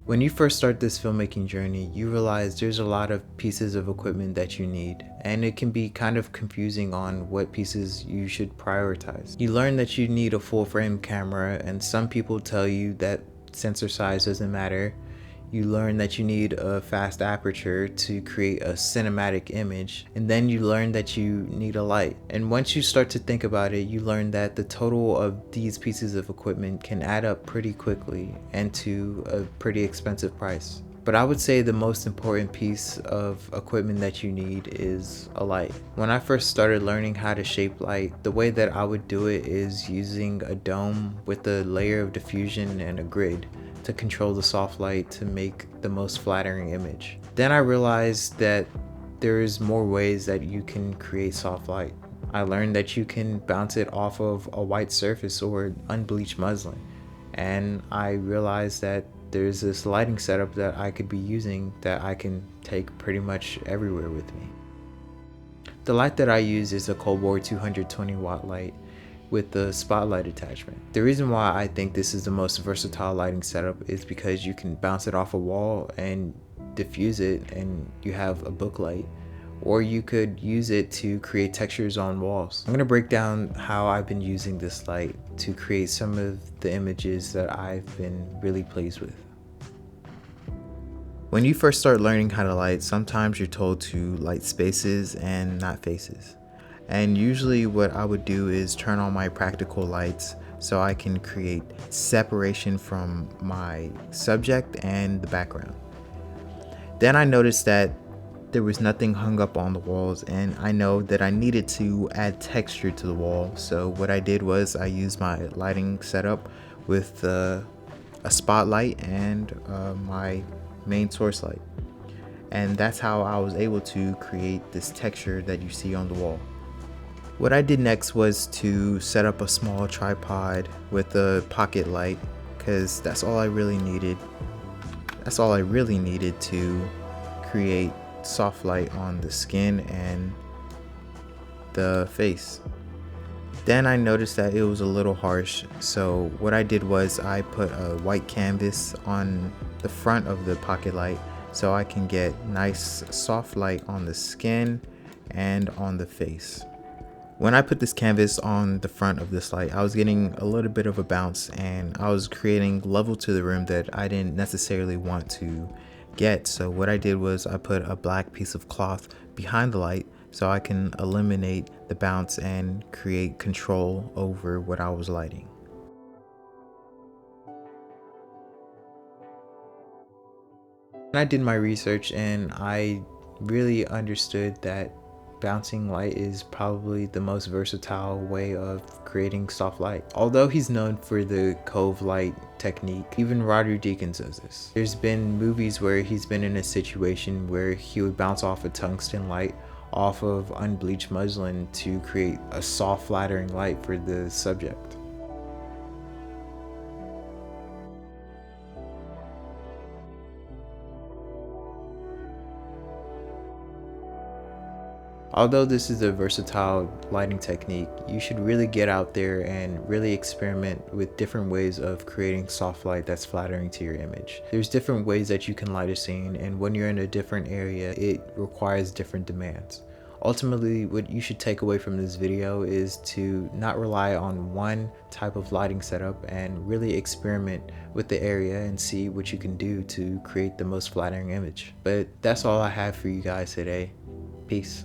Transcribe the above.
When you first start this filmmaking journey, you realize there's a lot of pieces of equipment that you need, and it can be kind of confusing on what pieces you should prioritize. You learn that you need a full frame camera, and some people tell you that sensor size doesn't matter. You learn that you need a fast aperture to create a cinematic image, and then you learn that you need a light. And once you start to think about it, you learn that the total of these pieces of equipment can add up pretty quickly and to a pretty expensive price. But I would say the most important piece of equipment that you need is a light. When I first started learning how to shape light, the way that I would do it is using a dome with a layer of diffusion and a grid to control the soft light to make the most flattering image. Then I realized that there's more ways that you can create soft light. I learned that you can bounce it off of a white surface or unbleached muslin. And I realized that there's this lighting setup that I could be using that I can take pretty much everywhere with me. The light that I use is a cold bore 220 watt light with the spotlight attachment. The reason why I think this is the most versatile lighting setup is because you can bounce it off a wall and diffuse it and you have a book light, or you could use it to create textures on walls. I'm going to break down how I've been using this light to create some of the images that I've been really pleased with. When you first start learning how to light, sometimes you're told to light spaces and not faces. And usually what I would do is turn on my practical lights so I can create separation from my subject and the background. Then I noticed that there was nothing hung up on the walls, and I know that I needed to add texture to the wall. So what I did was I used my lighting setup with a spotlight and my main source light. And that's how I was able to create this texture that you see on the wall. What I did next was to set up a small tripod with a pocket light, because that's all I really needed. That's all I really needed to create soft light on the skin and the face. Then I noticed that it was a little harsh, so what I did was I put a white canvas on the front of the pocket light so I can get nice soft light on the skin and on the face. When I put this canvas on the front of this light, I was getting a little bit of a bounce, and I was creating level to the room that I didn't necessarily want to get. So what I did was I put a black piece of cloth behind the light so I can eliminate the bounce and create control over what I was lighting. I did my research and I really understood that bouncing light is probably the most versatile way of creating soft light. Although he's known for the cove light technique, even Deakin does this. There's been movies where he's been in a situation where he would bounce off a tungsten light off of unbleached muslin to create a soft flattering light for the subject. Although this is a versatile lighting technique, you should really get out there and really experiment with different ways of creating soft light that's flattering to your image. There's different ways that you can light a scene, and when you're in a different area, it requires different demands. Ultimately, what you should take away from this video is to not rely on one type of lighting setup and really experiment with the area and see what you can do to create the most flattering image. But that's all I have for you guys today. Peace.